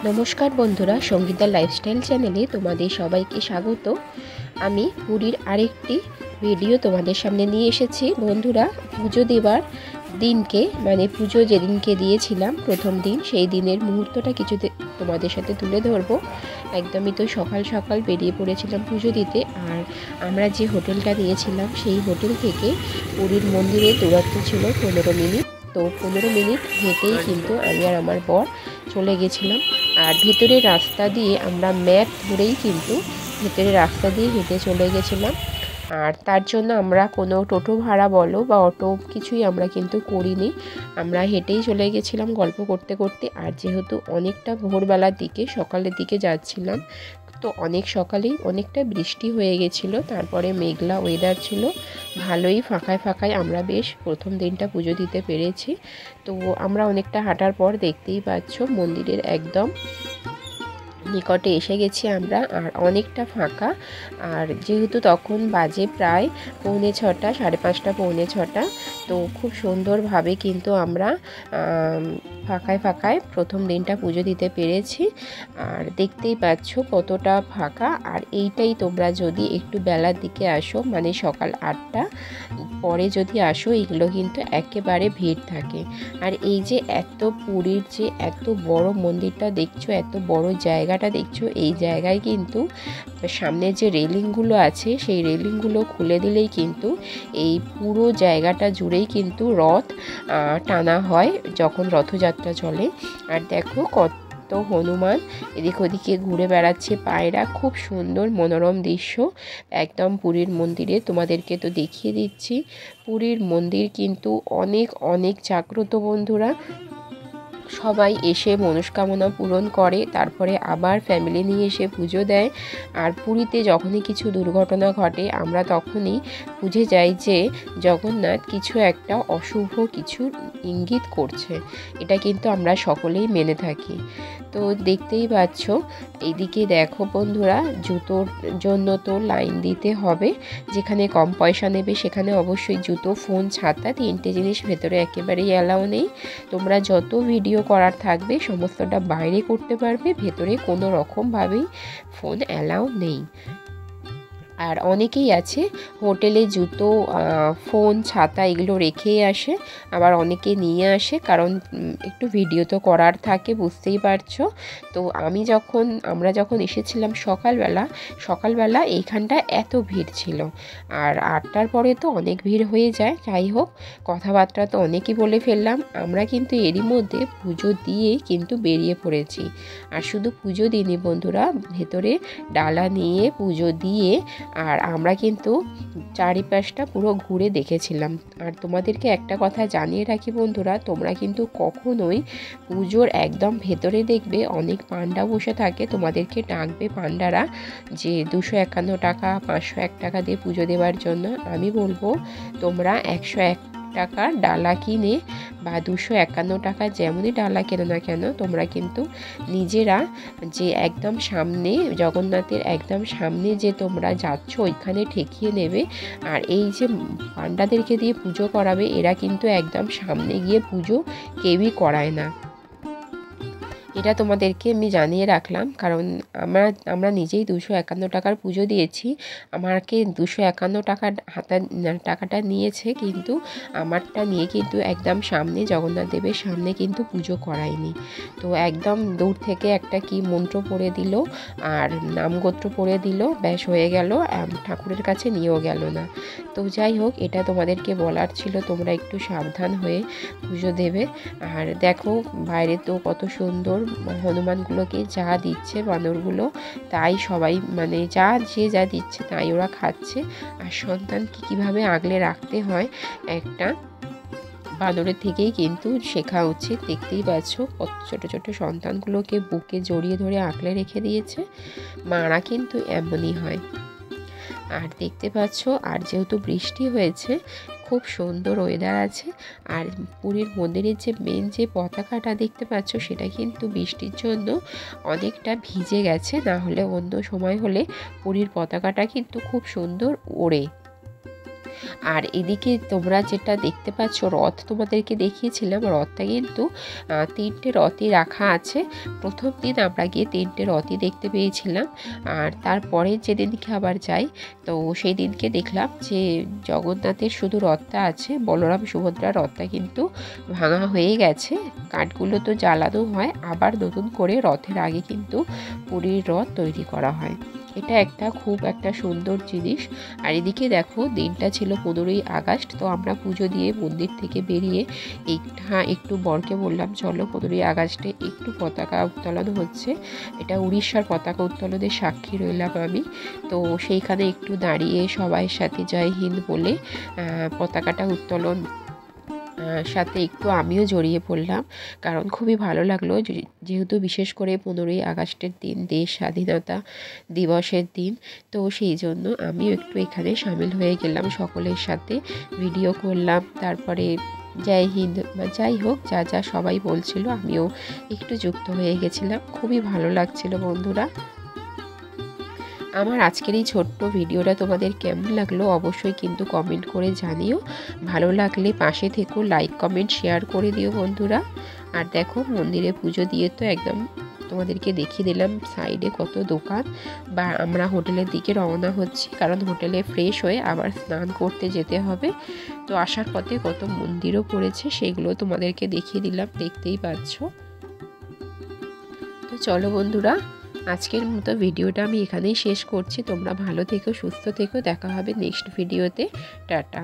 নমস্কার বন্ধুরা, সঙ্গীতা লাইফস্টাইল চ্যানেলে তোমাদের সবাইকে স্বাগত। আমি পুরীর আরেকটি ভিডিও তোমাদের সামনে নিয়ে এসেছি। বন্ধুরা, পুজো দেবার দিনকে মানে পুজো যেদিনকে দিয়েছিলাম প্রথম দিন, সেই দিনের মুহূর্তটা কিছু তোমাদের সাথে তুলে ধরবো। একদমই তো সকাল সকাল বেরিয়ে পড়েছিলাম পুজো দিতে। আর আমরা যে হোটেলটা নিয়েছিলাম সেই হোটেল থেকে পুরীর মন্দিরের দূরত্ব ছিল 15 মিনিট। তো 15 মিনিট হেঁটেই কিন্তু আমি আর আমার বর চলে গেছিলাম। আর ভেতরের রাস্তা দিয়ে আমরা ম্যাপ ধরেই কিন্তু ভেতরের রাস্তা দিয়ে হেঁটে চলে গেছিলাম। আর তার জন্য আমরা কোনো টোটো ভাড়া বলো বা অটো কিছুই আমরা কিন্তু করিনি। আমরা হেঁটেই চলে গেছিলাম গল্প করতে করতে। আর যেহেতু অনেকটা ভোরবেলার দিকে সকালের দিকে যাচ্ছিলাম, তো অনেক সকালেই অনেকটা বৃষ্টি হয়ে গেছিলো। তারপরে মেঘলা ওয়েদার ছিল, ভালোই ফাঁকায় ফাঁকায় আমরা বেশ প্রথম দিনটা পুজো দিতে পেরেছি। তো আমরা অনেকটা হাঁটার পর দেখতেই পাচ্ছ মন্দিরের একদম নিকটে এসে গেছি আমরা। আর অনেকটা ফাঁকা। আর যেহেতু তখন বাজে প্রায় 5:45, 5:30, 5:45, তো খুব সুন্দরভাবে কিন্তু আমরা ফাঁকায় ফাঁকায় প্রথম দিনটা পুজো দিতে পেরেছি। আর দেখতেই পাচ্ছ কতটা ফাঁকা। আর এইটাই তোমরা যদি একটু বেলার দিকে আসো, মানে সকাল 8টা পরে যদি আসো, এগুলো কিন্তু একেবারে ভিড় থাকে। আর এই যে এত পুরীর যে এত বড় মন্দিরটা দেখছো, এত বড় জায়গাটা দেখছো, এই জায়গায় কিন্তু সামনে যে রেলিংগুলো আছে সেই রেলিংগুলো খুলে দিলেই কিন্তু এই পুরো জায়গাটা জুড়েই কিন্তু রথ টানা হয় যখন রথযাত্রা চলে। আর দেখো কত হনুমান এদিক ওদিকে ঘুরে বেড়াচ্ছে, পায়রা, খুব সুন্দর মনোরম দৃশ্য একদম পুরীর মন্দিরে। তোমাদেরকে তো দেখিয়ে দিচ্ছি। পুরীর মন্দির কিন্তু অনেক অনেক জাগ্রত বন্ধুরা। সবাই এসে মনস্কামনা পূরণ করে, তারপরে আবার ফ্যামিলি নিয়ে এসে পুজো দেয়। আর পুরীতে যখনই কিছু দুর্ঘটনা ঘটে আমরা তখনই বুঝে যাই যে জগন্নাথ কিছু একটা অশুভ কিছু ইঙ্গিত করছে। এটা কিন্তু আমরা সকলেই মেনে থাকি। তো দেখতেই পাচ্ছ এইদিকে দেখো বন্ধুরা, জুতোর জন্য তো লাইন দিতে হবে। যেখানে কম পয়সা নেবে সেখানে অবশ্যই জুতো, ফোন, ছাতা, 3টে জিনিস ভেতরে একেবারেই অ্যালাউ নেই। তোমরা যত ভিডিও করার থাকবে সমস্তটা বাইরে করতে পারবে, ভেতরে কোনো রকমভাবেই ফোন অ্যালাউ নেই। আর অনেকেই আছে হোটেলে জুতো, ফোন, ছাতা এগুলো রেখেই আসে, আবার অনেকে নিয়ে আসে, কারণ একটু ভিডিও তো করার থাকে, বুঝতেই পারছো। তো আমরা যখন এসেছিলাম সকালবেলা এইখানটা এত ভিড় ছিল। আর 8টার পরে তো অনেক ভিড় হয়ে যায়। যাই হোক, কথাবার্তা তো অনেকই বলে ফেললাম। আমরা কিন্তু এরই মধ্যে পুজো দিয়ে কিন্তু বেরিয়ে পড়েছি। আর শুধু পুজো দিইনি বন্ধুরা, ভেতরে ডালা নিয়ে পুজো দিয়ে আর আমরা কিন্তু চারিপাশটা পুরো ঘুরে দেখেছিলাম। আর তোমাদেরকে একটা কথা জানিয়ে রাখি বন্ধুরা, তোমরা কিন্তু কখনোই পুজোর একদম ভেতরে দেখবে অনেক পান্ডা বসে থাকে, তোমাদেরকে ডাকবে পান্ডারা যে 251 টাকা, 501 টাকা দিয়ে পুজো দেওয়ার জন্য। আমি বলবো তোমরা 101 টাকার ডালা কিনে বা 251 টাকা যেমনই ডালা কেনো না কেন, তোমরা কিন্তু নিজেরা যে একদম সামনে জগন্নাথের একদম সামনে যে তোমরা যাচ্ছ ওইখানে ঠেকিয়ে নেবে। আর এই যে পান্ডাদেরকে দিয়ে পুজো করাবে, এরা কিন্তু একদম সামনে গিয়ে পুজো কেউই করায় না। এটা তোমাদেরকে আমি জানিয়ে রাখলাম, কারণ আমরা নিজেই 251 টাকার পুজো দিয়েছি। আমাকে 251 টাকার টাকাটা নিয়েছে, কিন্তু আমারটা নিয়ে কিন্তু একদম সামনে জগন্নাথ দেবের সামনে কিন্তু পুজো করায়নি। তো একদম দূর থেকে একটা কি মন্ত্র পড়ে দিল আর নামগোত্র পড়ে দিল, ব্যাস হয়ে গেল, ঠাকুরের কাছে নিয়েও গেল না। তো যাই হোক, এটা তোমাদেরকে বলার ছিল, তোমরা একটু সাবধান হয়ে পুজো দেবে। আর দেখো বাইরে তো কত সুন্দর হনুমানগুলোকে যা দিচ্ছে বানরগুলো, তাই সবাই মানে যে যা দিচ্ছে তাই ওরা খাচ্ছে। আর সন্তানকে কীভাবে আগলে রাখতে হয় একটা বানরের থেকেই কিন্তু শেখা উচিত। দেখতেই পাচ্ছ কত ছোটো ছোটো সন্তানগুলোকে বুকে জড়িয়ে ধরে আগলে রেখে দিয়েছে। মারা কিন্তু এমনই হয়। আর দেখতে পাচ্ছ, আর যেহেতু বৃষ্টি হয়েছে, খুব সুন্দর ওয়েদার আছে। আর পুরীর মন্দিরের যে মেন যে পতাকাটা দেখতে পাচ্ছ সেটা কিন্তু বৃষ্টির জন্য অনেকটা ভিজে গেছে, না হলে অন্য সময় হলে পুরীর পতাকাটা কিন্তু খুব সুন্দর ওড়ে। আর এদিকে তোমরা যেটা দেখতে পাচ্ছ রথ তোমাদেরকে দেখিয়েছিলাম, রথটা কিন্তু 3টে রথই রাখা আছে। প্রথম দিন আমরা গিয়ে 3টে রথই দেখতে পেয়েছিলাম। আর তারপরে যেদিনকে আবার যাই তো সেই দিনকে দেখলাম যে জগন্নাথের শুধু রথটা আছে, বলরাম সুভদ্রার রথটা কিন্তু ভাঙা হয়ে গেছে। কাঠগুলো তো জ্বালানো হয়, আবার নতুন করে রথের আগে কিন্তু পুরীর রথ তৈরি করা হয়। এটা খুব একটা সুন্দর জিনিস। আর এদিকে দেখো দিনটা ছিল 15ই আগস্ট। তো আমরা পুজো দিয়ে মন্দির থেকে বেরিয়ে একটু বরকে বললাম চলো 15ই আগস্টে একটু পতাকা উত্তোলন হচ্ছে, এটা উড়িষ্যার পতাকা উত্তোলনের সাক্ষী রইলাম আমি। তো সেইখানে একটু দাঁড়িয়ে সবাইয়ের সাথে জয় হিন্দ বলে পতাকাটা উত্তোলন সাথে একটু আমিও জড়িয়ে পড়লাম, কারণ খুবই ভালো লাগলো। যেহেতু বিশেষ করে 15ই আগস্টের দিন, দেশ স্বাধীনতা দিবসের দিন, তো সেই জন্য আমিও একটু এখানে সামিল হয়ে গেলাম, সকলের সাথে ভিডিও করলাম। তারপরে জয় হিন্দ বা যাই হোক যা যা সবাই বলছিল আমিও একটু যুক্ত হয়ে গেছিলাম। খুবই ভালো লাগছিল বন্ধুরা। আমার আজকের এই ছোট্ট ভিডিওটা তোমাদের কেমন লাগলো অবশ্যই কিন্তু কমেন্ট করে জানিও। ভালো লাগলে পাশে থেকো, লাইক কমেন্ট শেয়ার করে দিও বন্ধুরা। আর দেখো মন্দিরে পুজো দিয়ে তো একদম তোমাদেরকে দেখিয়ে দিলাম সাইডে কত দোকান। বা আমরা হোটেলের দিকে রওনা হচ্ছি, কারণ হোটেলে ফ্রেশ হয়ে আবার স্নান করতে যেতে হবে। তো আসার পথে কত মন্দিরও পড়েছে, সেগুলো তোমাদেরকে দেখিয়ে দিলাম, দেখতেই পাচ্ছ। তো চলো বন্ধুরা, আজকের মতো ভিডিওটা আমি এখানেই শেষ করছি। তোমরা ভালো থেকো, সুস্থ থেকো, দেখা হবে নেক্সট ভিডিওতে। টাটা।